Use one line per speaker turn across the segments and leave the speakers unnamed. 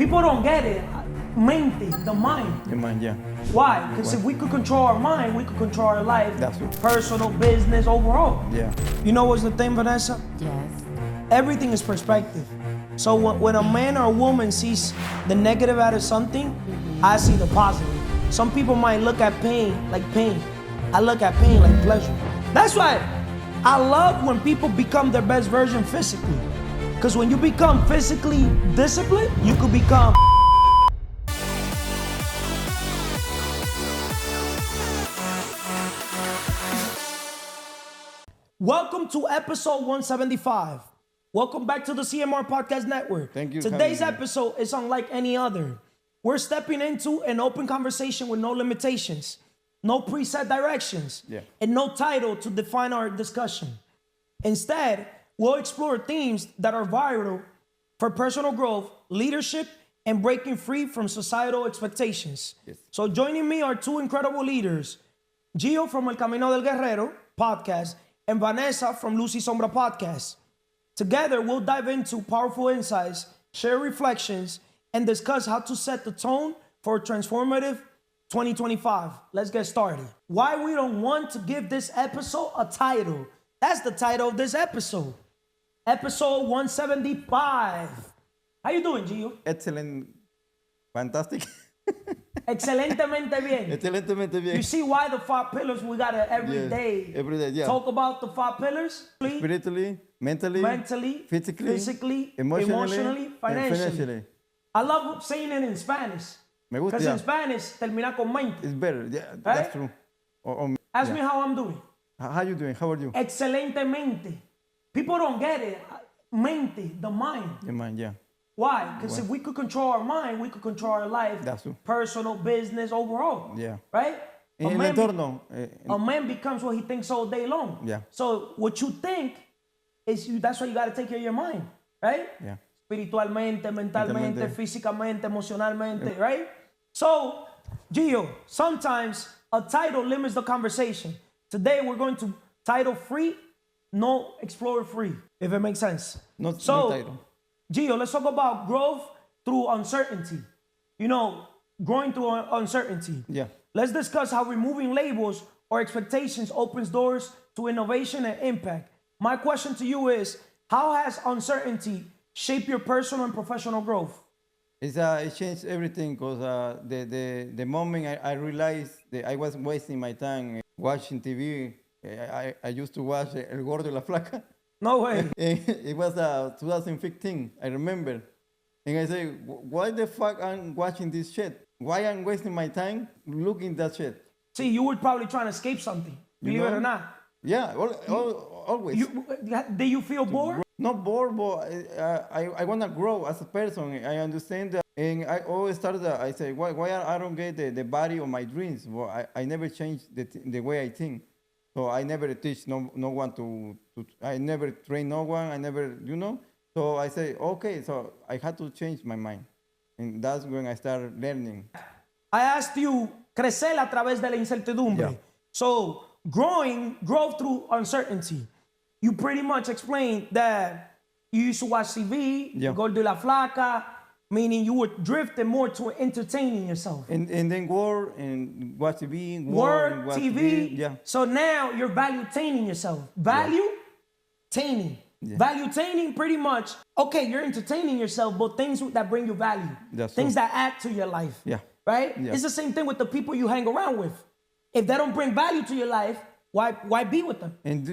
People don't get it. Mente, the mind.
The mind, yeah.
Why? Because if we could control our mind, we could control our life.
That's it.
Personal, business, overall.
Yeah.
You know what's the thing, Vanessa?
Yes.
Everything is perspective. So when a man or a woman sees the negative out of something, I see the positive. Some people might look at pain like pain. I look at pain like pleasure. That's why I love when people become their best version physically. Because when you become physically disciplined, you could become. Welcome to episode 175. Welcome back to the CMR Podcast Network.
Thank you.
Today's episode is unlike any other. We're stepping into an open conversation with no limitations, no preset directions, and no title to define our discussion. Instead, we'll explore themes that are vital for personal growth, leadership, and breaking free from societal expectations.
Yes.
So joining me are two incredible leaders, Gio from el Camino del Guerrero podcast and Vanessa from Luz Y Sombra Podcast. Together, we'll dive into powerful insights, share reflections, and discuss how to set the tone for a transformative 2025. Let's get started. Why we don't want to give this episode a title. That's the title of this episode. Episode 175. How you doing, Gio?
Excellent. Fantastic.
Excelentemente bien.
Excelentemente bien.
You see why the 5 pillars we gotta every day talk about the 5 pillars?
Spiritually, mentally, physically,
emotionally, financially.
and financially.
I love saying it in Spanish.
Me gusta.
Because in Spanish, termina con mente.
It's better. Yeah, that's true.
Ask me how I'm doing.
How you doing? How are you?
Excelentemente. People don't get it. Mente, the mind.
The mind, yeah.
Why? Because if we could control our mind, we could control our life.
That's true.
Personal, business, overall.
Yeah.
Right?
En el entorno.
A man becomes what he thinks all day long.
Yeah.
So what you think is that's why you got to take care of your mind. Right?
Yeah.
Espiritualmente, mentalmente, físicamente, emocionalmente, right? So, Gio, sometimes a title limits the conversation. Today, we're going to title free, no explorer free, if it makes sense.
No title.
Gio, let's talk about growth through uncertainty. You know, growing through uncertainty.
Yeah.
Let's discuss how removing labels or expectations opens doors to innovation and impact. My question to you is, how has uncertainty shaped your personal and professional growth?
It changed everything because the moment I realized that I was wasting my time watching TV, I used to watch El Gordo y la Flaca.
No way.
It was 2015, I remember. And I say, why the fuck I'm watching this shit? Why I'm wasting my time looking at that shit?
See, you were probably trying to escape something, believe it or not.
Yeah, always.
Did you feel bored?
Not bored, but I want to grow as a person. I understand that. And I always started, I say, why I don't get the body of my dreams? Well, I never change the way I think. So I never teach no one to I never train no one. I never, So I say, okay, so I had to change my mind. And that's when I started learning.
I asked you, crecer a través de la incertidumbre.
Yeah.
So growth through uncertainty. You pretty much explained that you used to watch TV, Gordo y la Flaca, meaning you were drifting more to entertaining yourself.
And then work and watch TV.
Work,
watch
TV.
Yeah.
So now you're value-taining yourself. Value-taining.
Yeah.
Value-taining pretty much, okay, you're entertaining yourself, but things that bring you value.
That's
things
true.
that add to your life.
Yeah.
Right?
Yeah.
It's the same thing with the people you hang around with. If they don't bring value to your life, why be with them?
And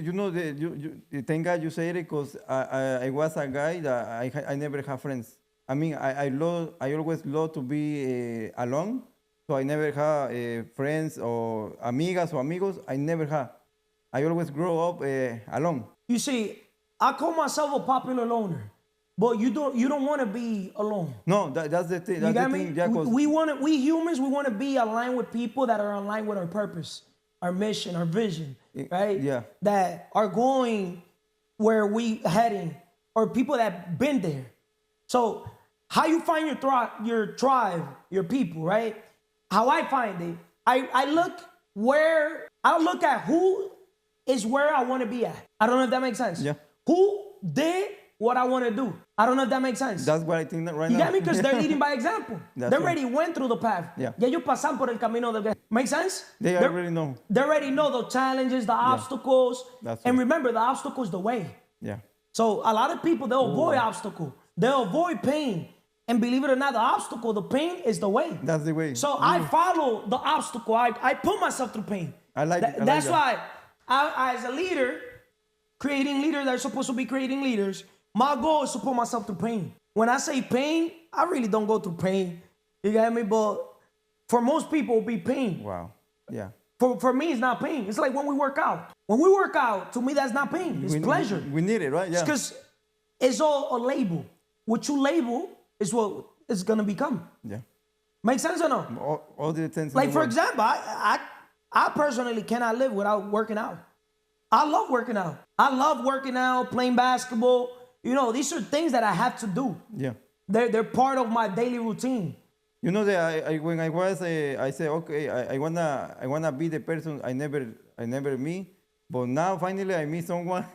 thank God you say it because I was a guy that I never have friends. I mean, I always love to be alone. So I never have friends or amigas or amigos. I never have. I always grow up alone.
You see, I call myself a popular loner, but you don't want to be alone.
No, that's the thing.
You got
the
me?
thing. Yeah,
we humans, we want to be aligned with people that are aligned with our purpose, our mission, our vision, right?
Yeah.
That are going where we heading, or people that been there. So how you find your tribe, your people, right? How I find it, I look at who is where I want to be at. I don't know if that makes sense.
Yeah.
Who did what I want to do. I don't know if that makes sense.
That's what I think right
You
now.
get me? Because they're leading by example.
That's
They
right.
already went through the path.
Yeah.
Ya ellos pasan por el camino del guerrero. Make sense?
They already know.
They already know the challenges, the obstacles.
That's
And
right.
remember, the obstacle is the way.
Yeah.
So a lot of people, they'll avoid obstacle. They'll avoid pain. And believe it or not, the obstacle, the pain is the way.
That's the way.
So I follow the obstacle. I put myself through pain.
I like it. I like
That's
that.
why I, as a leader, creating leaders that are supposed to be creating leaders, my goal is to put myself through pain. When I say pain, I really don't go through pain. You get me? But for most people, it'll be pain.
Wow. Yeah.
For me, it's not pain. It's like when we work out. When we work out, to me, that's not pain. It's pleasure.
We need it, right? Yeah.
Because it's all a label. What you label is what it's going to become.
Yeah.
Make sense or no?
All the things.
Like, for example, I personally cannot live without working out. I love working out. I love working out, playing basketball. You know, these are things that I have to do.
Yeah.
They're part of my daily routine.
You know that when I was, I said, okay, I wanna be the person I never meet, but now finally I meet someone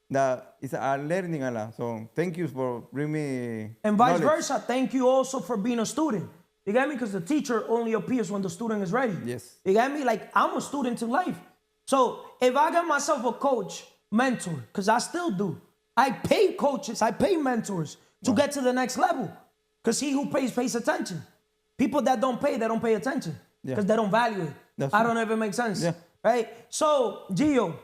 that is learning a lot. So thank you for bringing me.
And vice
knowledge.
versa, thank you also for being a student. You get me? Because the teacher only appears when the student is ready.
Yes.
You get me? Like, I'm a student to life. So if I got myself a coach, mentor, because I still do. I pay coaches, I pay mentors to get to the next level. Because he who pays attention. People that don't pay attention. Because they don't value it. I don't know if it makes sense.
Yeah.
Right? So, Gio,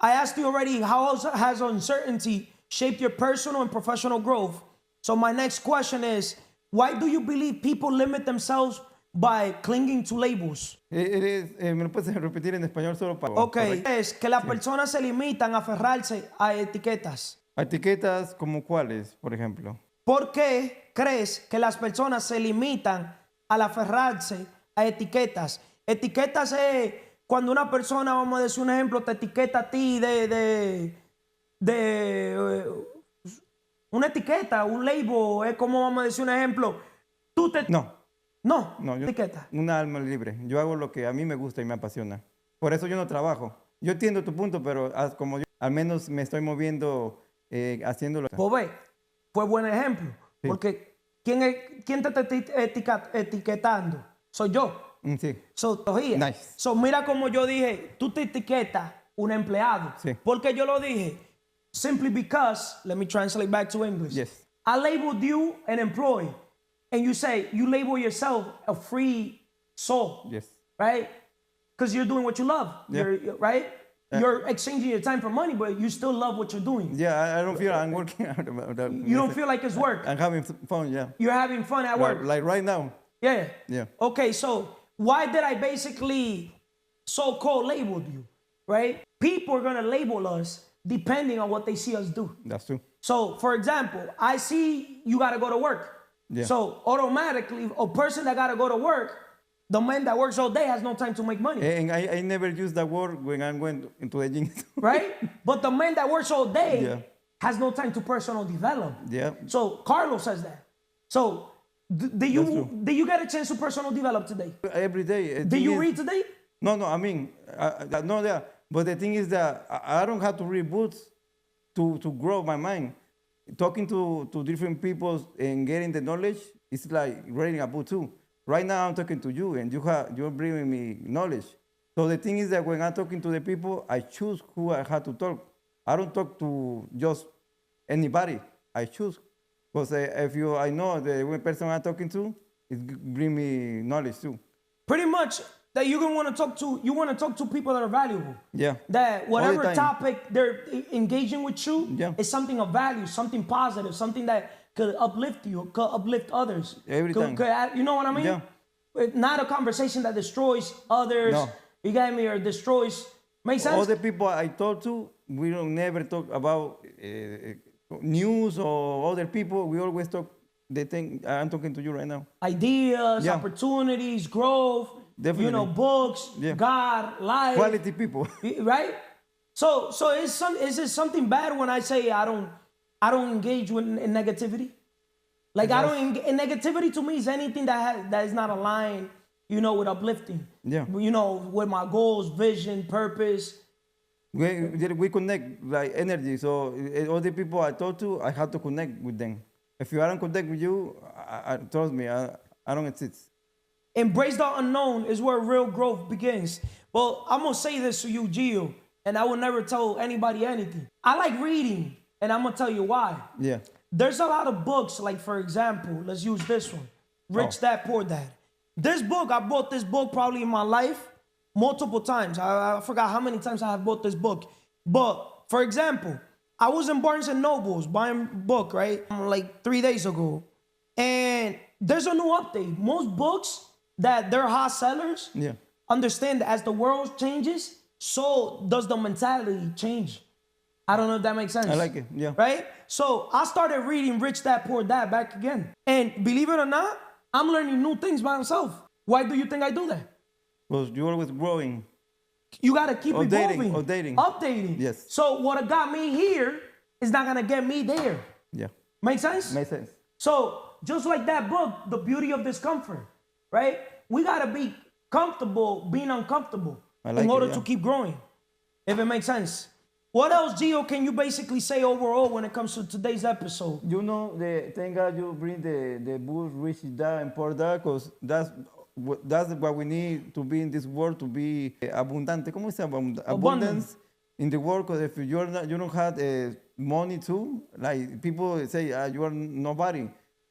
I asked you already, how has uncertainty shaped your personal and professional growth? So my next question is, why do you believe people limit themselves by clinging to labels?
It is, ¿me lo puedes repetir en español solo para?
Ok, es que las personas se limitan a aferrarse a etiquetas.
Etiquetas como cuáles, por ejemplo.
¿Por qué crees que las personas se limitan al aferrarse a etiquetas? Etiquetas es cuando una persona, vamos a decir un ejemplo, te etiqueta a ti de una etiqueta, un label, es como vamos a decir un ejemplo. Tú te...
No,
No,
yo,
etiqueta.
una alma libre. Yo hago lo que a mí me gusta y me apasiona. Por eso yo no trabajo. Yo entiendo tu punto, pero como yo al menos me estoy moviendo haciéndolo.
Pues ve, fue buen ejemplo.
Sí.
Porque ¿quién te está etiquetando? Soy yo.
Sí.
So,
Nice.
So, mira como yo dije, tú te etiquetas un empleado.
Sí.
Porque yo lo dije, simply because, let me translate back to English.
Yes.
I labeled you an employee. And you say, you label yourself a free soul.
Yes.
Right? Because you're doing what you love.
Yeah.
Right? You're exchanging your time for money, but you still love what you're doing.
Yeah, I don't feel I'm working.
You don't feel like it's work.
I'm having fun, yeah.
You're having fun at work.
Like right now.
Yeah.
Yeah.
Okay, so why did I basically so-called labeled you, right? People are gonna label us depending on what they see us do.
That's true.
So, for example, I see you gotta go to work.
Yeah.
So automatically, a person that gotta go to work, the man that works all day has no time to make money,
And I never use that word when I'm going into the gym.
right? But the man that works all day
Yeah.
has no time to personal develop.
Yeah.
So Carlos says that. So do you get a chance to personal develop today?
Every day.
Did you read today?
No, I mean, no, yeah. But the thing is that I don't have to read books to grow my mind. Talking to different people and getting the knowledge, it's like reading a book too. Right now I'm talking to you and you're bringing me knowledge. So the thing is that when I'm talking to the people, I choose who I have to talk. I don't talk to just anybody. I choose. Because I know the one person I'm talking to, it bring me knowledge too.
Pretty much that you want to talk to people that are valuable.
Yeah.
That whatever
time.
topic they're engaging with you
Yeah.
is something of value, something positive, something that could uplift you, could uplift others.
Every time.
You know what I mean?
Yeah.
Not a conversation that destroys others.
No.
You get me? Or destroys. Make sense?
All the people I talk to, we don't never talk about news or other people. We always talk the thing I'm talking to you right now.
Ideas,
Yeah.
opportunities, growth.
Definitely.
You know, books,
Yeah.
God, life.
Quality people.
Right? So is it something bad when I say I don't engage in negativity? Like and negativity to me is anything that is not aligned, you know, with uplifting.
Yeah.
You know, with my goals, vision, purpose.
We connect like energy. So all the people I talk to, I have to connect with them. If you aren't connect with you, trust me, I don't exist.
Embrace the unknown is where real growth begins. Well, I'm gonna say this to you, Gio, and I will never tell anybody anything. I like reading, and I'm gonna tell you why.
Yeah.
There's a lot of books, like for example, let's use this one, Rich Dad Poor Dad. This book, I bought this book probably in my life multiple times. I forgot how many times I have bought this book. But for example, I was in Barnes and Nobles buying a book, right? Like 3 days ago. And there's a new update. Most books that they're hot sellers,
Yeah.
understand that as the world changes, so does the mentality change. I don't know if that makes sense.
I like it, yeah.
Right? So I started reading Rich Dad Poor Dad back again. And believe it or not, I'm learning new things by myself. Why do you think I do that?
Because you're always growing.
You gotta keep evolving.
Updating. Yes.
So what got me here is not gonna get me there.
Yeah.
Make sense?
Makes sense.
So just like that book, The Beauty of Discomfort, right? We gotta be comfortable being uncomfortable in order to keep growing, if it makes sense. What else, Gio, can you basically say overall when it comes to today's episode?
You know, thank God you bring the book Rich Dad and Poor Dad, because that's what we need to be in this world, to be abundante. ¿Cómo se llama? Abundance in the world, because if you don't have money too, like people say you are nobody.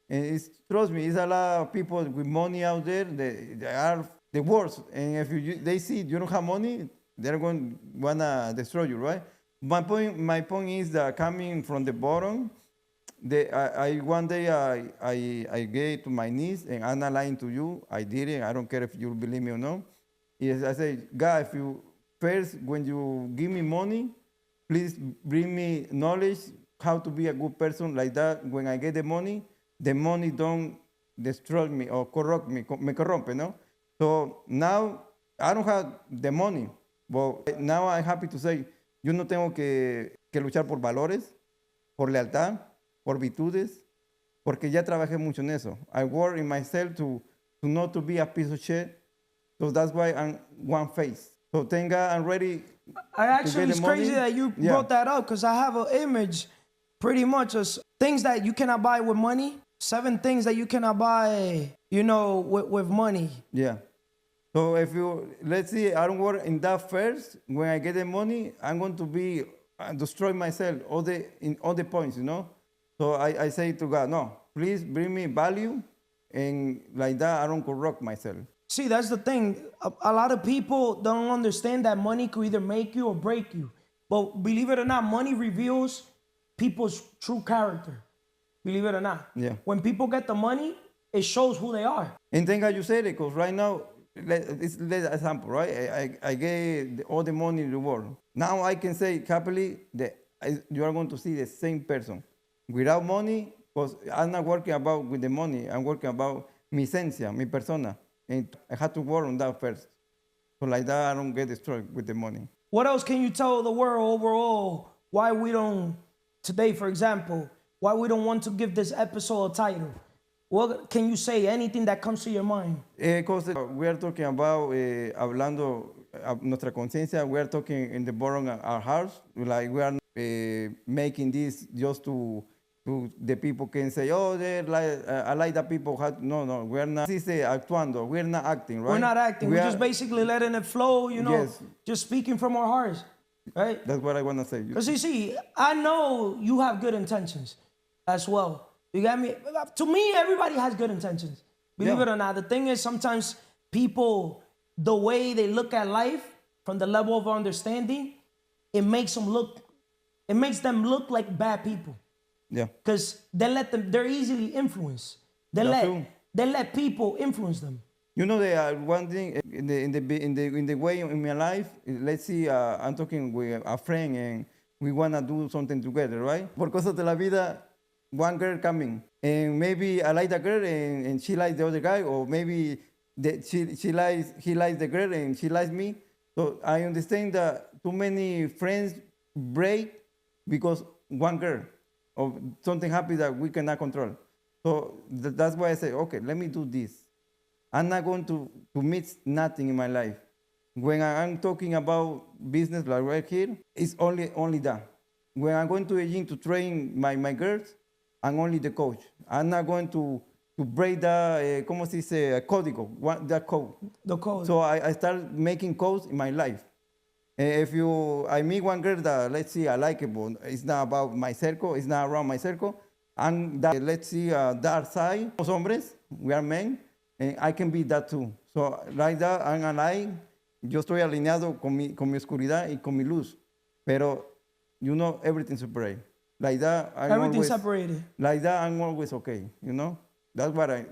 And trust me, it's a lot of people with money out there. They are the worst. And if they see you don't have money, they're going to wanna destroy you, right? My point is that coming from the bottom, one day I gave to my niece, and I'm not lying to you, I did it. I don't care if you believe me or not. Yes, I say, God, if you first, when you give me money, please bring me knowledge how to be a good person like that. When I get the money don't destroy me or corrupt me, me corrompe, no? So now I don't have the money, but now I'm happy to say, yo no tengo que luchar por valores, por lealtad, por virtudes, porque ya trabajé mucho en eso. I work in myself to not to be a piece of shit. So that's why I'm one face. So thank God I'm ready.
It's crazy that you brought that up, because I have an image pretty much as things that you cannot buy with money. 7 things that you cannot buy, with money.
Yeah. So let's see, I don't work in that first. When I get the money, I'm going to destroy myself in all the points, So I say to God, no, please bring me value, and like that I don't corrupt myself.
See, that's the thing. A lot of people don't understand that money could either make you or break you. But believe it or not, money reveals people's true character. Believe it or not.
Yeah.
When people get the money, it shows who they are.
And thank God you said it, because right now, let's example, right? I gave all the money in the world. Now I can say happily that you are going to see the same person. Without money, because I'm not working about with the money, I'm working about mi esencia, mi persona. And I had to work on that first. So like that, I don't get destroyed with the money.
What else can you tell the world overall why we don't, today, for example, why we don't want to give this episode a title? What can you say? Anything that comes to your mind?
Because we are talking about, hablando nuestra conciencia, we are talking in the bottom of our hearts. Like we are making this just to the people can say, oh, I like that people. No, we're not actuando. We're not acting, right?
We're not acting. We're just basically letting it flow,
Yes.
Just speaking from our hearts, right?
That's what I want to say.
Because you see, I know you have good intentions as well. You got me? To me, everybody has good intentions. Believe it or not. The thing is, sometimes people, the way they look at life from the level of understanding, it makes them look like bad people.
Yeah.
Because they're easily influenced. They let people influence them.
You know, one thing in the way in my life, let's see, I'm talking with a friend and we want to do something together, right? Por cosas de la vida, one girl coming, and maybe I like the girl and she likes the other guy, or maybe he likes the girl and she likes me. So I understand that too many friends break because one girl or something happens that we cannot control. So that's why I say, okay, let me do this. I'm not going to miss nothing in my life. When I'm talking about business like right here, it's only that. When I'm going to the gym to train my girls, I'm only the coach. I'm not going to break the, ¿cómo se dice, código, that code.
The code.
So I started making codes in my life. If I meet one girl that, let's see, I like it, but it's not about my circle, it's not around my circle, and that, let's see, dark side, los hombres, we are men, and I can be that too. So like that, I'm aligned. Yo estoy alineado con mi oscuridad y con mi luz. Pero, you know, everything's separate. Like that,
Everything's separated.
Like that, I'm always okay, you know? That's what I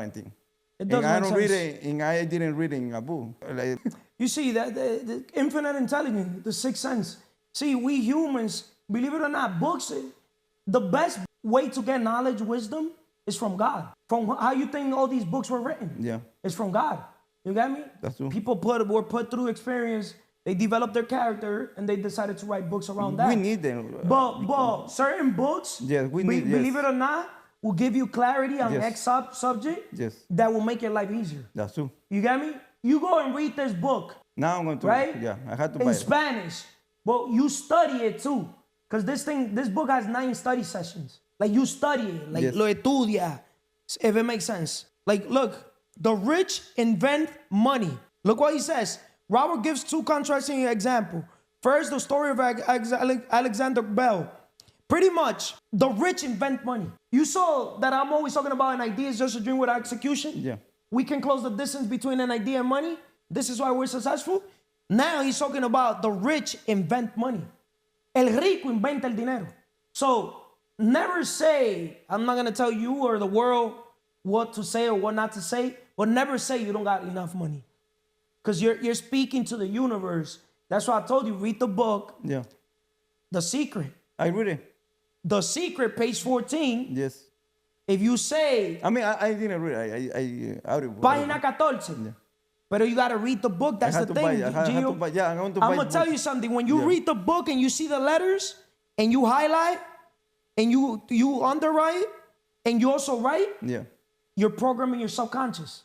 think.
It does
And I
make
don't read
sense.
it, and I didn't read it in a book. Like,
You see, that the infinite intelligence, the sixth sense. See, we humans, believe it or not, books, the best way to get knowledge, wisdom, is from God. From how you think all these books were written.
yeah,
It's from God. You got me?
That's true.
People were put through experience. They developed their character, and they decided to write books around that.
we need them.
But certain books,
Yes, we need, yes.
believe it or not, will give you clarity on
Yes.
X subject
Yes,
that will make your life easier.
that's true.
You got me? You go and read this book
Now I'm going to,
Right?
yeah, I had to buy
in
it.
Spanish, but you study it too. Because this book has 9 study sessions. Like you study it, like
Yes.
lo estudia, if it makes sense. Like, look, the rich invent money. Look what he says. Robert gives 2 contrasting examples. First, the story of Alexander Bell. Pretty much, the rich invent money. You saw that I'm always talking about an idea is just a dream without execution.
Yeah.
We can close the distance between an idea and money. This is why we're successful. Now he's talking about the rich invent money. El rico inventa el dinero. So never say, I'm not going to tell you or the world what to say or what not to say, but never say you don't got enough money. Because you're speaking to the universe. That's why I told you, read the book,
Yeah.
The Secret.
I read it.
The Secret, page 14.
Yes.
If you say,
I mean, I didn't read it. I audible.
página 14.
Yeah.
But you got to read the book. That's
I had
the
to buy
thing,
it. I had
Gio.
to buy, yeah, I'm going to buy
I'm going to tell
books.
you something. When you
Yeah.
read the book and you see the letters and you highlight and you underwrite and you also write,
Yeah.
you're programming your subconscious.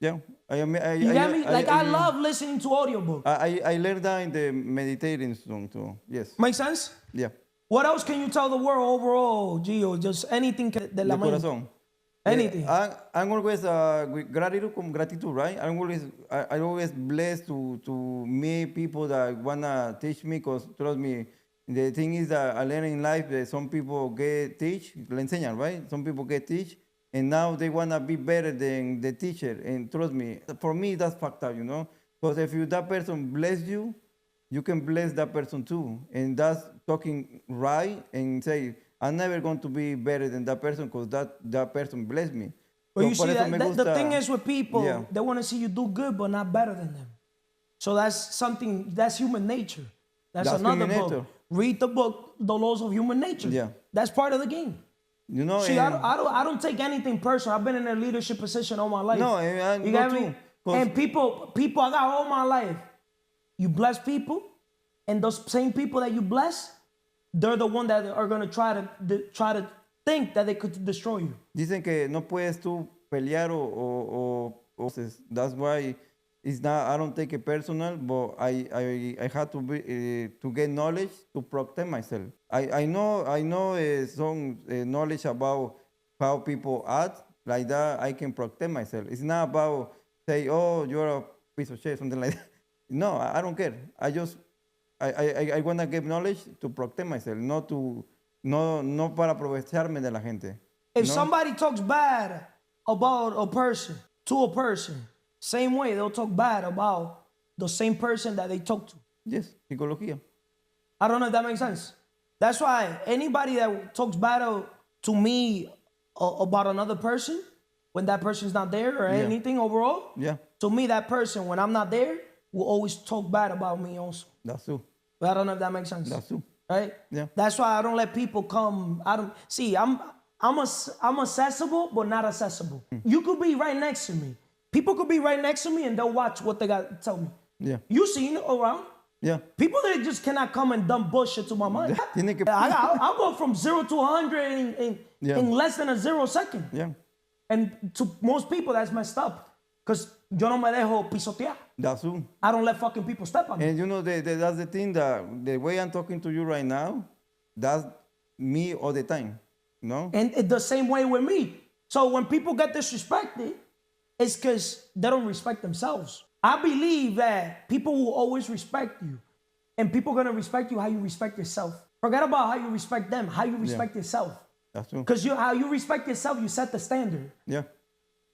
Yeah.
You get me? Like I love listening to audiobooks.
I learned that in the meditating song too. Yes.
Make sense?
Yeah.
What else can you tell the world overall, Gio? Just anything de la
De
mente.
corazón.
Anything.
I'm always with gratitude, right? I always blessed to meet people that wanna teach me, cause trust me, the thing is that I learn in life that some people get teach, le enseñan, right? Some people get teach, and now they wanna be better than the teacher. And trust me, for me that's fucked up, you know? Because if that person bless you, you can bless that person too, and that's talking right and say, I'm never going to be better than that person because that person blessed me.
But
So
you
por
see,
eso me
the
gusta-
thing is with people,
Yeah.
they want to see you do good, but not better than them. So that's human nature. That's another
human
book.
nature.
Read the book, The Laws of Human Nature.
Yeah.
That's part of the game.
You know,
See,
and-
I don't take anything personal. I've been in a leadership position all my life.
No, and
you
no
get
too,
me?
'cause-
And people I got all my life. You bless people, and those same people that you bless, they're the one that are gonna try to think that they could destroy you.
dicen que no puedes tú pelear that's why it's not, I don't take it personal, but I had to be, to get knowledge to protect myself. I know some knowledge about how people act, like that I can protect myself. It's not about say, oh, you're a piece of shit, something like that. No, I don't care. I want to get knowledge to protect myself, no para aprovecharme de la gente.
If
No?
somebody talks bad about a person to a person, same way they'll talk bad about the same person that they talk to.
Yes, psicología.
I don't know if that makes sense. That's why anybody that talks bad to me about another person, when that person's not there or
Yeah.
anything overall,
Yeah,
to me, that person, when I'm not there, will always talk bad about me also.
that's true.
But I don't know if that makes sense.
That's true.
Right?
Yeah.
That's why I don't let people come. I'm accessible, but not accessible. You could be right next to me. People could be right next to me and they'll watch what they got to tell me.
Yeah,
You seen it around.
yeah.
People that just cannot come and dump bullshit to my mind.
Tiene que-
I'll go from 0 to 100
Yeah.
in less than a 0 second.
Yeah,
And to most people, that's messed up. Because yo no me dejo pisotear.
That's true.
I don't let fucking people step on me.
And you know, that's the thing, that the way I'm talking to you right now, that's me all the time, you know?
And it's the same way with me. So when people get disrespected, it's because they don't respect themselves. I believe that people will always respect you. And people are going to respect you how you respect yourself. Forget about how you respect them, how you respect yourself.
That's true.
Because how you respect yourself, you set the standard.
Yeah.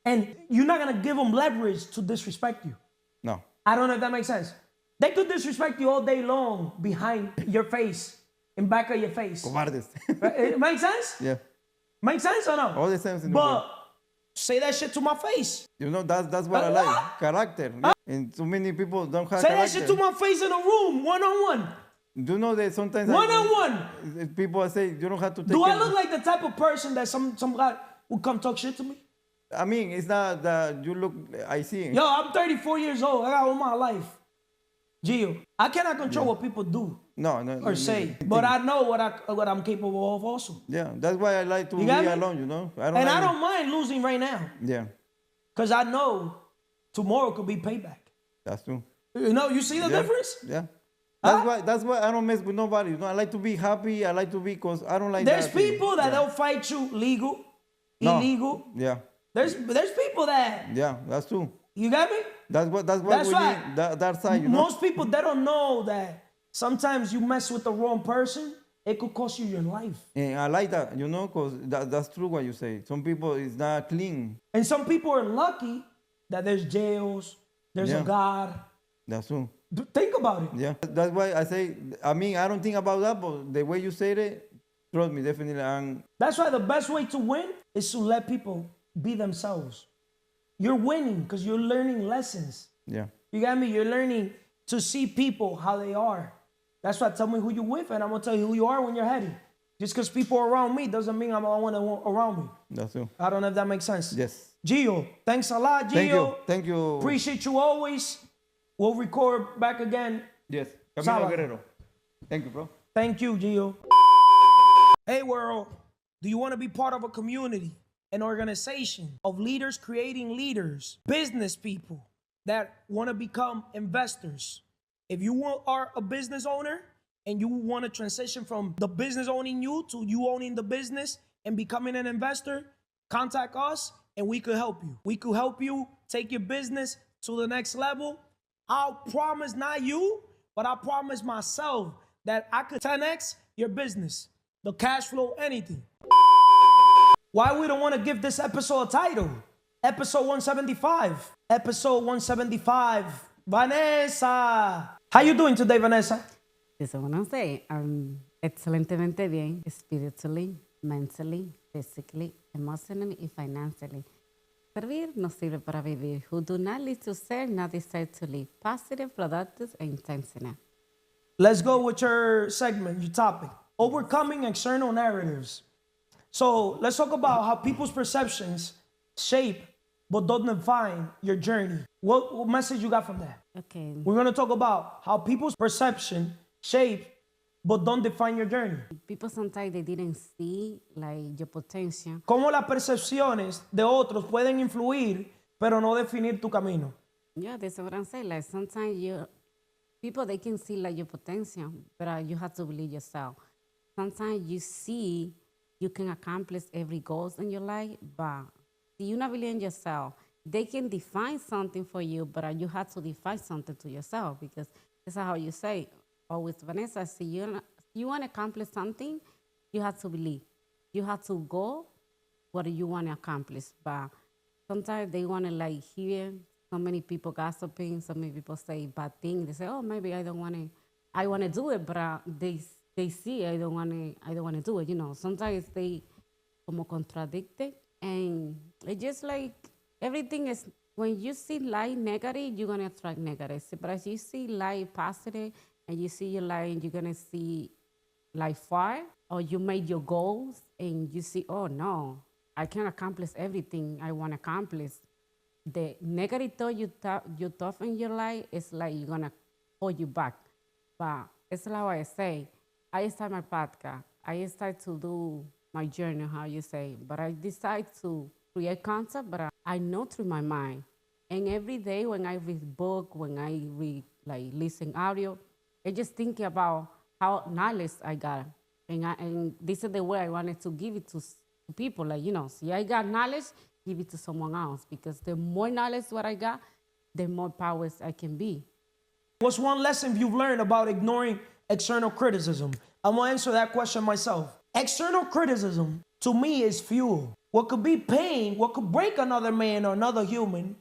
And you're not going to give them leverage to disrespect you.
No.
I don't know if that makes sense. They could disrespect you all day long behind your face, in back of your face.
Cobardes.
It makes sense?
Yeah.
Makes sense or no?
All the sense in the
But
world.
say that shit to my face.
You know, that's what I like. Character. Yeah. And too many people don't have
Say
character.
that shit to my face in a room, one-on-one.
Do you know that sometimes
One-on-one.
people say you don't have to take
Do I
it-
look like the type of person that some guy would come talk shit to me?
I mean, it's not that you look, I see.
Yo, I'm 34 years old. I got all my life. Gio, I cannot control what people do
No.
or say, but I know what I'm capable of also.
Yeah, that's why I like to be
got me?
alone, you know? I
don't mind losing right now.
Yeah,
Because I know tomorrow could be payback.
that's true.
You know, you see the
Yeah.
difference?
Yeah.
Huh?
That's why I don't mess with nobody. You know, I like to be happy. I like to be, because I don't like
There's
that thing.
people that
Yeah.
they'll fight you legal,
No.
illegal.
Yeah,
There's people that,
yeah, that's true.
you got me?
That's what
That's
we
right.
need, that side, you know?
Most people, they don't know that sometimes you mess with the wrong person, it could cost you your life.
And I like that, you know, because that's true what you say. Some people, it's not clean.
And some people are lucky that there's jails, there's a
Yeah.
God.
That's true.
Think about it.
Yeah, that's why I say, I mean, I don't think about that, but the way you said it, trust me, definitely.
That's why the best way to win is to let people be themselves. You're winning because you're learning lessons.
Yeah,
You got me? You're learning to see people how they are. That's why tell me who you're with, and I'm going to tell you who you are when you're heading. Just because people are around me doesn't mean I'm the one around me.
that's true.
I don't know if that makes sense.
Yes.
Gio, thanks a lot, Gio.
Thank you. Thank you.
Appreciate you always. We'll record back again.
Yes. Camino
Sábado.
del Guerrero. Thank you, bro.
Thank you, Gio. Hey, world. Do you want to be part of a community, an organization of leaders creating leaders, business people that want to become investors? If you are a business owner and you want to transition from the business owning you to you owning the business and becoming an investor, contact us and we could help you. We could help you take your business to the next level. I'll promise not you, but I promise myself that I could 10x your business, the cash flow, anything. Why we don't want to give this episode a title? Episode 175. Episode 175. Vanessa. How you doing today, Vanessa?
Eso bueno say, excelentemente bien, spiritually, mentally, physically, emotionally y financially. Servir nos sirve para vivir. Who do not live to serve, not decide to live. Positive, productive, and intentional.
Let's go with your segment, your topic. Overcoming external narratives. So let's talk about how people's perceptions shape but don't define your journey. What message you got from that?
Okay.
We're going to talk about how people's perception shape but don't define your journey.
People sometimes they didn't see like your potential.
Cómo las percepciones de otros pueden influir pero no definir tu camino.
Yeah, that's what I'm saying. Like sometimes people they can see like your potential, but you have to believe yourself. Sometimes you see you can accomplish every goal in your life, but if you not believe in yourself, they can define something for you, but you have to define something to yourself because that's how you say. Or with Vanessa, see you want to accomplish something, you have to believe. You have to go what you want to accomplish. But sometimes they want to like hear so many people gossiping, so many people say bad things. They say, oh, maybe I want to do it, but they see I don't want to do it. You know, sometimes they como contradicted, and it's just like everything is. When you see light negative, you're gonna attract negative. But as you see light positive, and you see your light, and you're gonna see like far, or you made your goals, and you see, oh no, I can accomplish everything I want to accomplish. The negative thought you thought in your life is like you're gonna hold you back. But it's like what I say. I start my podcast. I start to do my journey, how you say. But I decide to create concept, but I know through my mind And every day when I read book, when I read like listen audio, I just think about how knowledge I got. And this is the way I wanted to give it to people. Like, see, I got knowledge, give it to someone else. Because the more knowledge what I got, the more powers I can be.
What's one lesson you've learned about ignoring external criticism? I'm going to answer that question myself. External criticism, to me, is fuel. What could be pain, what could break another man or another human,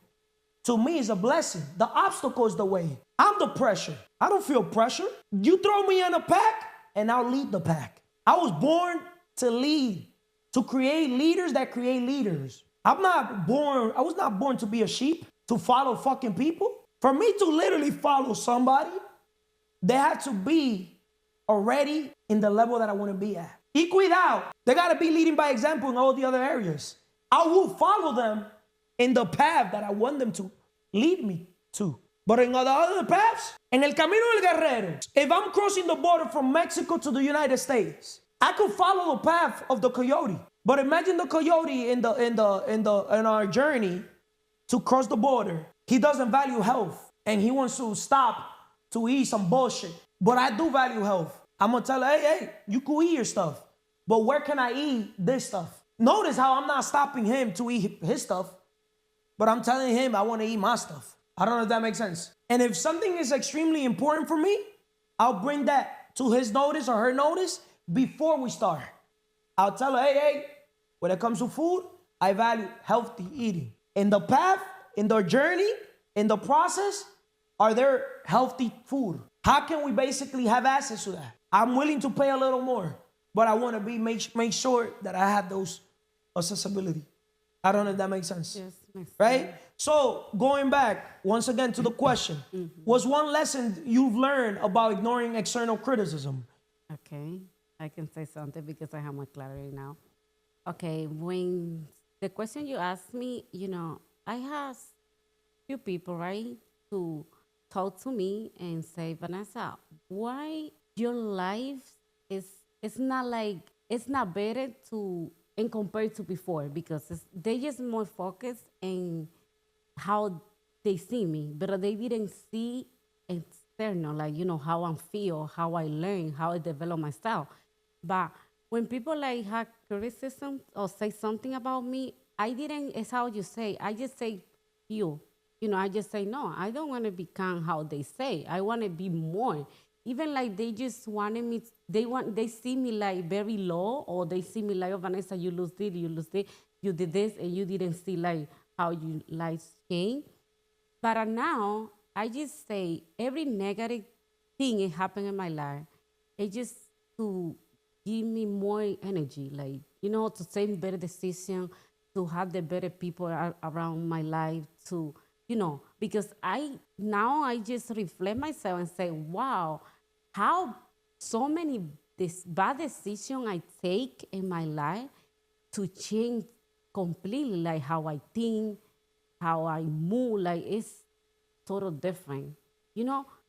to me is a blessing. The obstacle is the way. I'm the pressure. I don't feel pressure. You throw me in a pack, and I'll lead the pack. I was born to lead, to create leaders that create leaders. I was not born to be a sheep, to follow fucking people. For me to literally follow somebody, they had to be already in the level that I want to be at. Y cuidado, they got to be leading by example in all the other areas. I will follow them in the path that I want them to lead me to. But in the other paths, en el Camino del Guerrero, if I'm crossing the border from Mexico to the United States, I could follow the path of the coyote. But imagine the coyote in our journey to cross the border. He doesn't value health, and he wants to stop to eat some bullshit. But I do value health. I'm gonna tell her, hey, you could eat your stuff, but where can I eat this stuff? Notice how I'm not stopping him to eat his stuff, but I'm telling him I want to eat my stuff. I don't know if that makes sense. And if something is extremely important for me, I'll bring that to his notice or her notice before we start. I'll tell her, hey, when it comes to food, I value healthy eating. In the path, in the journey, in the process, are there healthy food? How can we basically have access to that? I'm willing to pay a little more, but I want to make sure that I have those accessibility. I don't know if that makes sense.
Yes, makes
right?
sense.
So going back once again to the question, what's one lesson you've learned about ignoring external criticism?
Okay, I can say something because I have more clarity now. Okay, when the question you asked me, I have few people, right, to talk to me and say, Vanessa, why your life it's not better and compared to before, because they just more focused in how they see me, but they didn't see external, like, how I feel, how I learn, how I develop myself. But when people like have criticism or say something about me, it's how you say, I just say you. I just say, no, I don't want to become how they say. I want to be more. Even like they just wanted me, they see me like very low, or they see me like, oh, Vanessa, you lose this, you did this, and you didn't see like how you life change. But now, I just say every negative thing that happened in my life, it just to give me more energy, like, to take better decisions, to have the better people around my life, to, because I just reflect myself and say, wow, how so many bad decisions I take in my life to change completely, like how I think, how I move, like it's total different.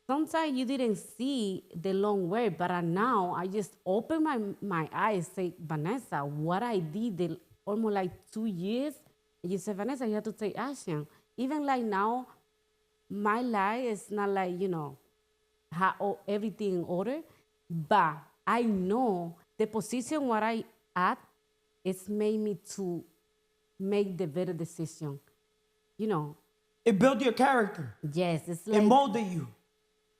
Sometimes you didn't see the long way, but now I just open my eyes, say, Vanessa, what I did almost like 2 years, you say, Vanessa, you have to take action. Even like now, my life is not like, everything in order, but I know the position where I at, it's made me to make the better decision.
It built your character.
Yes, it's like
it molded you.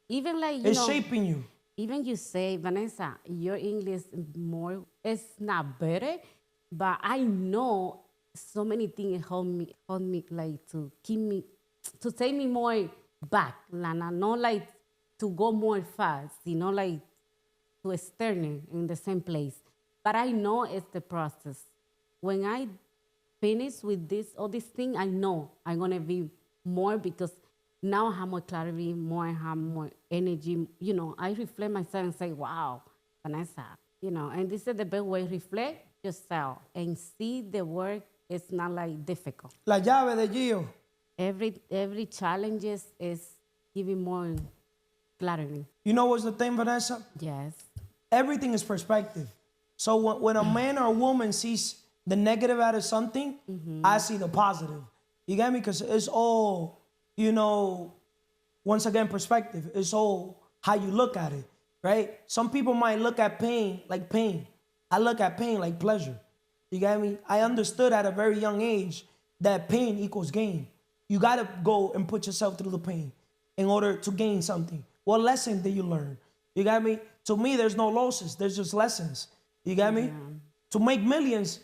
Even like
it's shaping you.
Even you say, Vanessa, your English more it's not better, but I know so many things hold me like to keep me, to take me more back, not like to go more fast, like to stay in the same place. But I know it's the process. When I finish with all this thing, I know I'm gonna be more, because now I have more clarity, I have more energy. I reflect myself and say, wow, Vanessa, and this is the best way to reflect yourself and see the work. It's not like difficult.
La llave de Gio.
Every challenge is giving more clarity.
You know what's the thing, Vanessa?
Yes.
Everything is perspective. So when a man or a woman sees the negative out of something, I see the positive. You get me? Because it's all, once again, perspective. It's all how you look at it, right? Some people might look at pain like pain. I look at pain like pleasure. You get me? I understood at a very young age that pain equals gain. You got to go and put yourself through the pain in order to gain something. What lesson did you learn? You got me? To me, there's no losses. There's just lessons. You got me? To make millions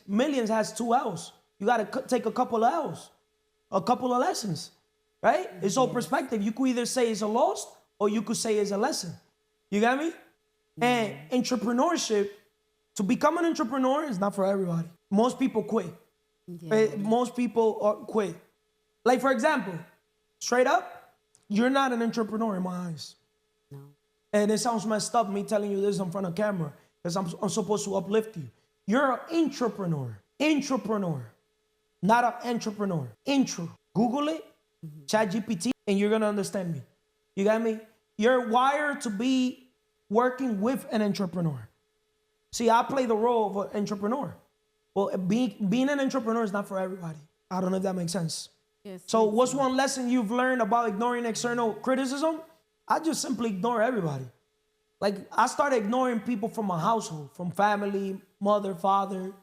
has 2 L's. You got to take a couple of L's, a couple of lessons, right? It's all perspective. You could either say it's a loss or you could say it's a lesson. You got me? And entrepreneurship, to become an entrepreneur is not for everybody. Most people quit. Most people quit. Like, for example, straight up, you're not an entrepreneur in my eyes.
No.
And it sounds messed up me telling you this in front of camera because I'm supposed to uplift you. You're an entrepreneur. Entrepreneur. Not an entrepreneur. Intro. Google it, ChatGPT, and you're going to understand me. You got me? You're wired to be working with an entrepreneur. See, I play the role of an entrepreneur. Well, being an entrepreneur is not for everybody. I don't know if that makes sense.
Yes,
So what's one lesson you've learned about ignoring external criticism? I just simply ignore everybody. Like, I started ignoring people from my household, from family, mother, father.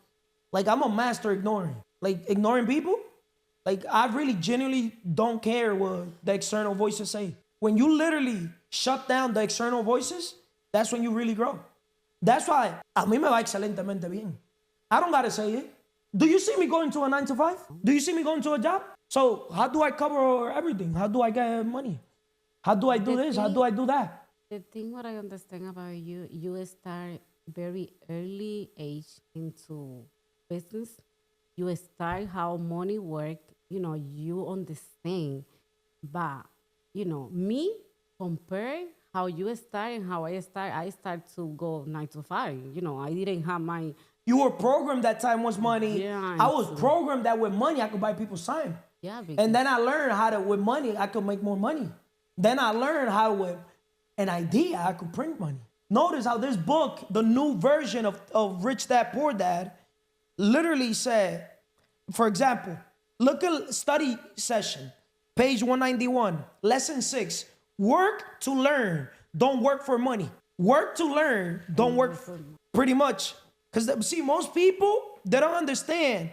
Like, I'm a master ignoring. Like, ignoring people, like, I really genuinely don't care what the external voices say. When you literally shut down the external voices, that's when you really grow. That's why a mí me va excelentemente bien. I don't gotta say it. Do you see me going to a 9 to 5? Do you see me going to a job? So how do I cover everything? How do I get money? How do I do this? How do I do that?
The thing what I understand about you, you start very early age into business. You start how money work. You understand. But, me compare how you start and how I start to go 9 to 5. I didn't have my...
You were programmed that time was money.
Yeah,
I was programmed that with money, I could buy people's time.
Yeah,
And then I learned how to, with money, I could make more money. Then I learned how with an idea, I could print money. Notice how this book, the new version of Rich Dad, Poor Dad, literally said, for example, look at study session, page 191, lesson 6, work to learn, don't work for money. Work to learn, don't work pretty much. Because, see, most people, they don't understand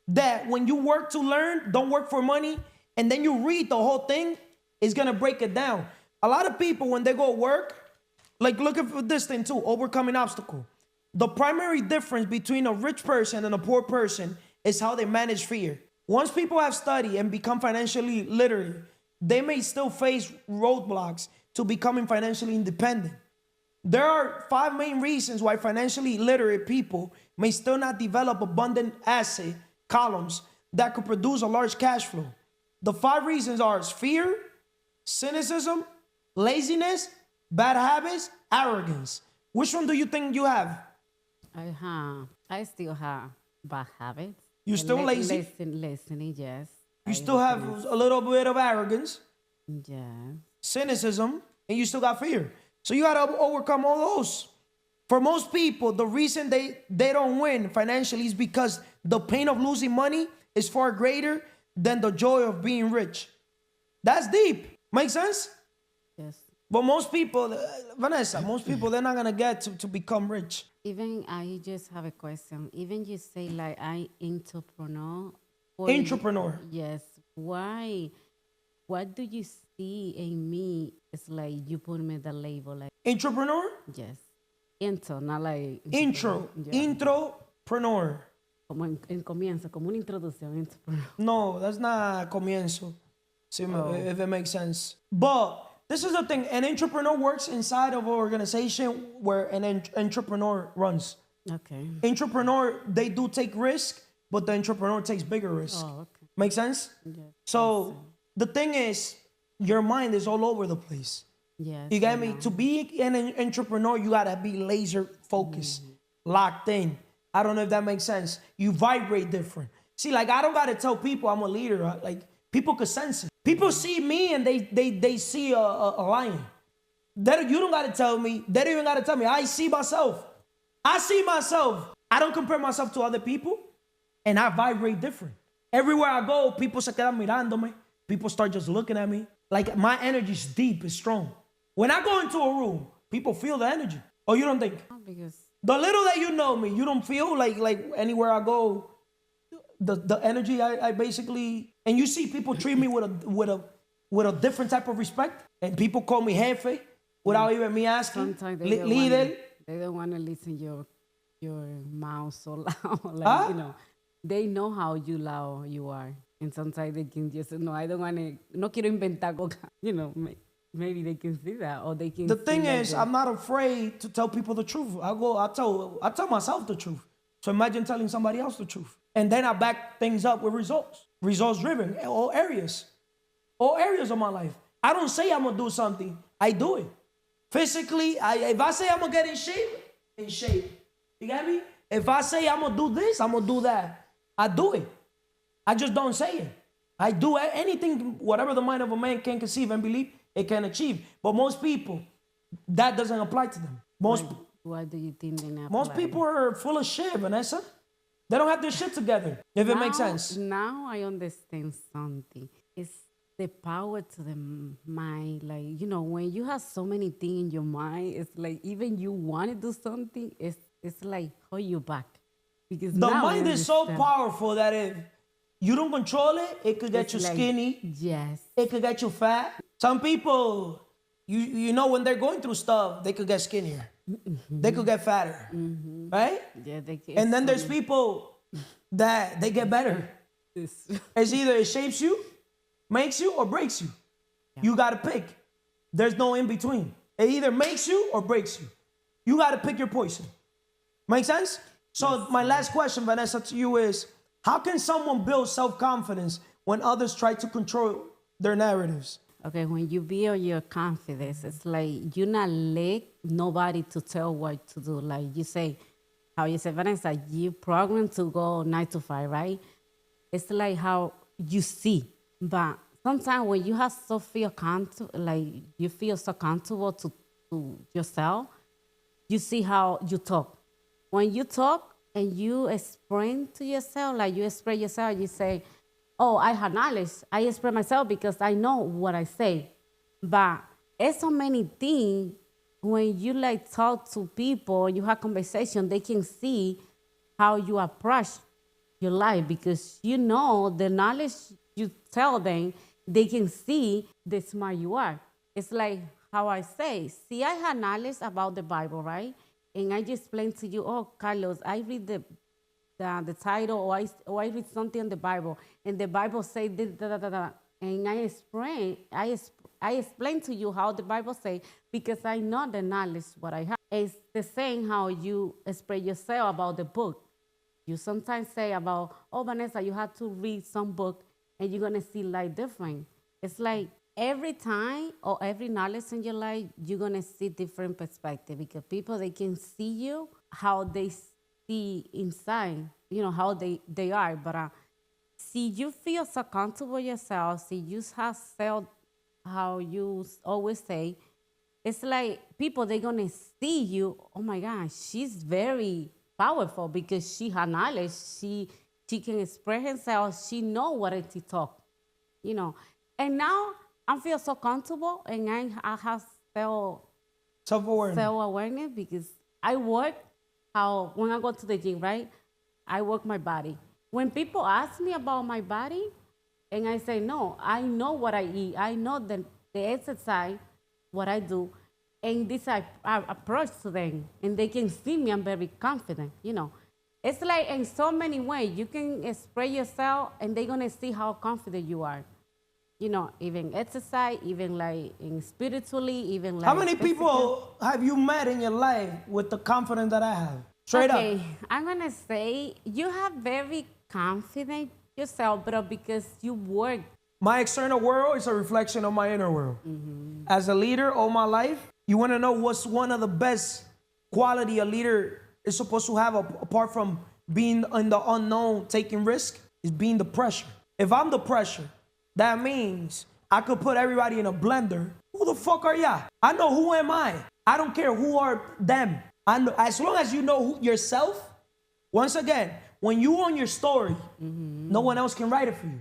that when you work to learn, don't work for money, and then you read the whole thing, it's going to break it down. A lot of people, when they go work, like looking for this thing too, overcoming obstacle. The primary difference between a rich person and a poor person is how they manage fear. Once people have studied and become financially literate, they may still face roadblocks to becoming financially independent. There are 5 main reasons why financially literate people may still not develop abundant asset columns that could produce a large cash flow. The 5 reasons are fear, cynicism, laziness, bad habits, arrogance. Which one do you think you have?
I still have bad habits.
You still lazy?
Listening, yes.
You still have a little bit of arrogance,
Yes.
cynicism, and you still got fear. So you got to overcome all those. For most people, the reason they don't win financially is because the pain of losing money is far greater than the joy of being rich. That's deep. Make sense?
Yes.
But most people, Vanessa, they're not going to get to become rich.
Even I just have a question. Even you say like I entrepreneur.
Entrepreneur.
Yes. Why? What do you see in me? It's like you put me the label like
Entrepreneur?
yes. Intro, not like
Intro.
Yeah.
Intropreneur.
Como en comienzo, como una introducción. Entrepreneur.
No, that's not comienzo. If it makes sense. But this is the thing. An entrepreneur works inside of an organization where an entrepreneur runs.
Okay.
Entrepreneur, they do take risk, but the entrepreneur takes bigger risk.
Oh, okay.
Make sense?
Yes.
So the thing is, your mind is all over the place.
Yes.
You get
I
me?
know.
To be an entrepreneur, you gotta be laser focused, locked in. I don't know if that makes sense. You vibrate different. See, like I don't gotta tell people I'm a leader. Like people could sense it. People see me and they see a lion. You don't gotta tell me. They don't even gotta tell me. I see myself. I see myself. I don't compare myself to other people, and I vibrate different. Everywhere I go, people se quedan mirándome. People start just looking at me. Like my energy is deep, it's strong. When I go into a room, people feel the energy. Oh, you don't think?
Because
The little that you know me, you don't feel like anywhere I go, the energy I basically, and you see people treat me with a different type of respect, and people call me jefe without even me asking.
sometimes
Líder.
they don't want to listen your mouth so loud. Like,
Huh?
they know how loud you are. And sometimes they can just, no, I don't want to, no quiero inventar coca. Maybe they can see that, or they can
The
see
thing
like
is,
that.
I'm not afraid to tell people the truth. I tell myself the truth. So imagine telling somebody else the truth. And then I back things up with results. Results driven, all areas of my life. I don't say I'm gonna do something, I do it. Physically, if I say I'm gonna get in shape. You get me? If I say I'm gonna do this, I'm gonna do that, I do it. I just don't say it. I do anything, whatever the mind of a man can conceive and believe, it can achieve. But most people, that doesn't apply to them.
Why do you think they're not
Most
applying?
people are full of shit, Vanessa. They don't have their shit together, if it makes sense.
Now I understand something. It's the power to the mind. Like, when you have so many things in your mind, it's like even you want to do something, it's like hold you back. Because
The
now I
mind is so
understand.
powerful that if you don't control it, it could get
It's
you
like-
skinny.
Yes.
It could get you fat. Some people, you know, when they're going through stuff, they could get skinnier. They could get fatter, right?
Yeah, they can.
And then there's people that they get better. It's either it shapes you, makes you, or breaks you. You got to pick. There's no in between. It either makes you or breaks you. You got to pick your poison. Make sense? So my last question, Vanessa, to you is, how can someone build self-confidence when others try to control their narratives?
Okay, when you build your confidence, it's like you not let nobody to tell what to do. Like you say, how you say, Vanessa, you programmed to go 9 to 5, right? It's like how you see. But sometimes when you have so feel comfortable, like you feel so comfortable to yourself, you see how you talk. When you talk and you explain to yourself, like you express yourself, you say, oh, I have knowledge. I express myself because I know what I say. But it's so many things when you like talk to people, you have conversation, they can see how you approach your life because you know the knowledge you tell them, they can see the smart you are. It's like how I say, see, I have knowledge about the Bible, right? And I just explain to you, oh, Carlos, I read the title or I read something in the Bible and the Bible say this, and I explain to you how the Bible say because I know the knowledge what I have. It's the same how you express yourself about the book. You sometimes say about, oh, Vanessa, you have to read some book and you're gonna see life different. It's like every time or every knowledge in your life, you're gonna see different perspective because people, they can see you how they see inside, how they are. But see, you feel so comfortable yourself, see, you have felt how you always say, it's like people, they're gonna see you, oh my God, she's very powerful because she has knowledge, she can express herself, she know what to talk, And now I feel so comfortable and I have self-awareness because I work when I go to the gym, right? I work my body. When people ask me about my body, and I say, no, I know what I eat. I know the exercise, what I do. And this I approach to them. And they can see me, I'm very confident, It's like in so many ways, you can express yourself and they're going to see how confident you are. Even exercise, even like in spiritually, even like.
How many people have you met in your life with the confidence that I have? Straight up.
I'm going to say you have very confident yourself, but because you work.
My external world is a reflection of my inner world. As a leader all my life, you want to know what's one of the best quality a leader is supposed to have apart from being in the unknown, taking risk, is being the pressure. If I'm the pressure, that means I could put everybody in a blender. Who the fuck are y'all? I know who am I. I don't care who are them. I know, as long as you know yourself. Once again, when you on your story, No one else can write it for you.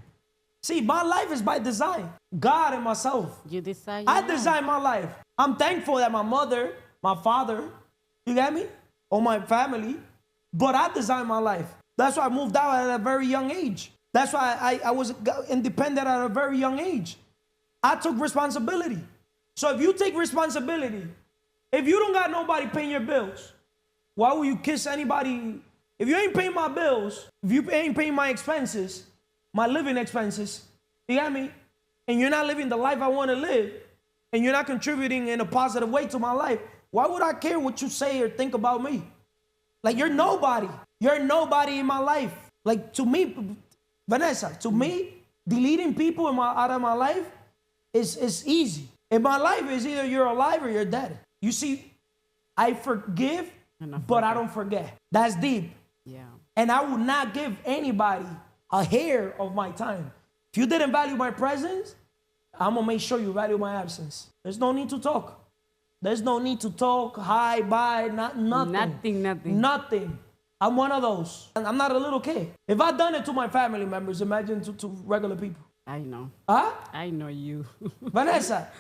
See, my life is by design. God and myself.
You decide.
I design my life. I'm thankful that my mother, my father, you get me? Or my family, but I designed my life. That's why I moved out at a very young age. That's why I was independent at a very young age. I took responsibility. So if you take responsibility, if you don't got nobody paying your bills, why will you kiss anybody? If you ain't paying my bills, if you ain't paying my expenses, my living expenses, you got me? And you're not living the life I want to live, and you're not contributing in a positive way to my life, why would I care what you say or think about me? Like, you're nobody. You're nobody in my life. Like, to me, Vanessa, to me, deleting people out of my life is easy. In my life, it's either you're alive or you're dead. You see, I forgive, but I don't forget. That's deep.
Yeah.
And I will not give anybody a hair of my time. If you didn't value my presence, I'm going to make sure you value my absence. There's no need to talk. There's no need to talk, hi, bye, nothing. Nothing. I'm one of those. And I'm not a little kid. If I done it to my family members, imagine to regular people.
I know.
Huh?
I know you.
Vanessa.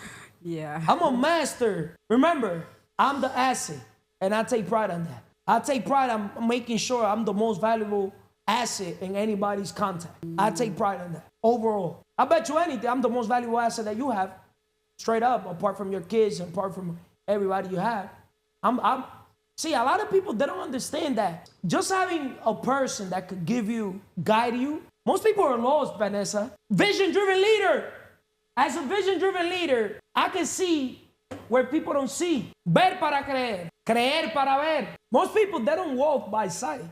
Yeah.
I'm a master. Remember, I'm the asset, and I take pride on that. I take pride on making sure I'm the most valuable asset in anybody's contact. I take pride in that. Overall. I bet you anything, I'm the most valuable asset that you have. Straight up, apart from your kids and apart from everybody you have. See, a lot of people, they don't understand that. Just having a person that could guide you. Most people are lost, Vanessa. Vision-driven leader. As a vision-driven leader, I can see where people don't see. Ver para creer. Creer para ver. Most people, they don't walk by sight.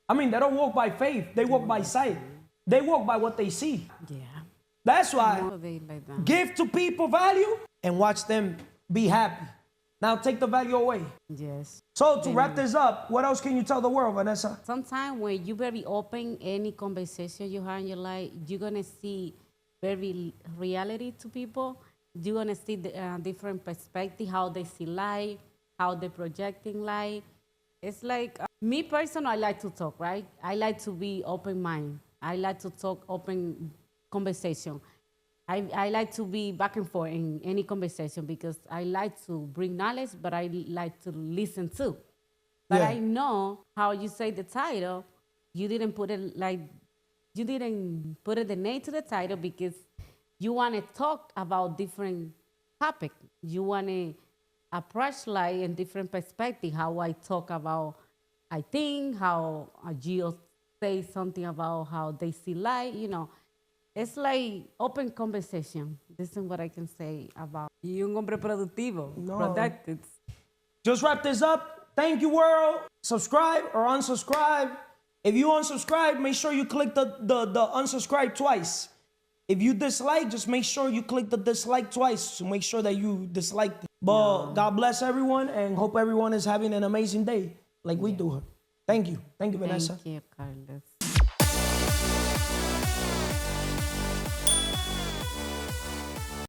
I mean, they don't walk by faith. They walk by sight. They walk by what they see.
Yeah.
That's why
Like that.
give to people value and watch them be happy. Now take the value away.
Yes.
So to wrap this up, what else can you tell the world, Vanessa?
Sometimes when you're very open, any conversation you have in your life, you're going to see very reality to people. You're going to see the different perspective, how they see life, how they're projecting life. It's like, me personally, I like to talk, right? I like to be open-minded. I like to talk open conversation. I like to be back and forth in any conversation because I like to bring knowledge, but I like to listen too. But
Yeah.
I know how you say the title, you didn't put it the name to the title because you want to talk about different topic. You want to approach life in different perspective, how I talk about, I think, how Gio say something about how they see life, It's like open conversation. This is what I can say about you, un hombre productivo, productive.
Just wrap this up. Thank you, world. Subscribe or unsubscribe. If you unsubscribe, make sure you click the unsubscribe twice. If you dislike, just make sure you click the dislike twice to make sure that you disliked it. But God bless everyone and hope everyone is having an amazing day like we do. Thank you. Thank you, Vanessa.
Thank you, Carlos.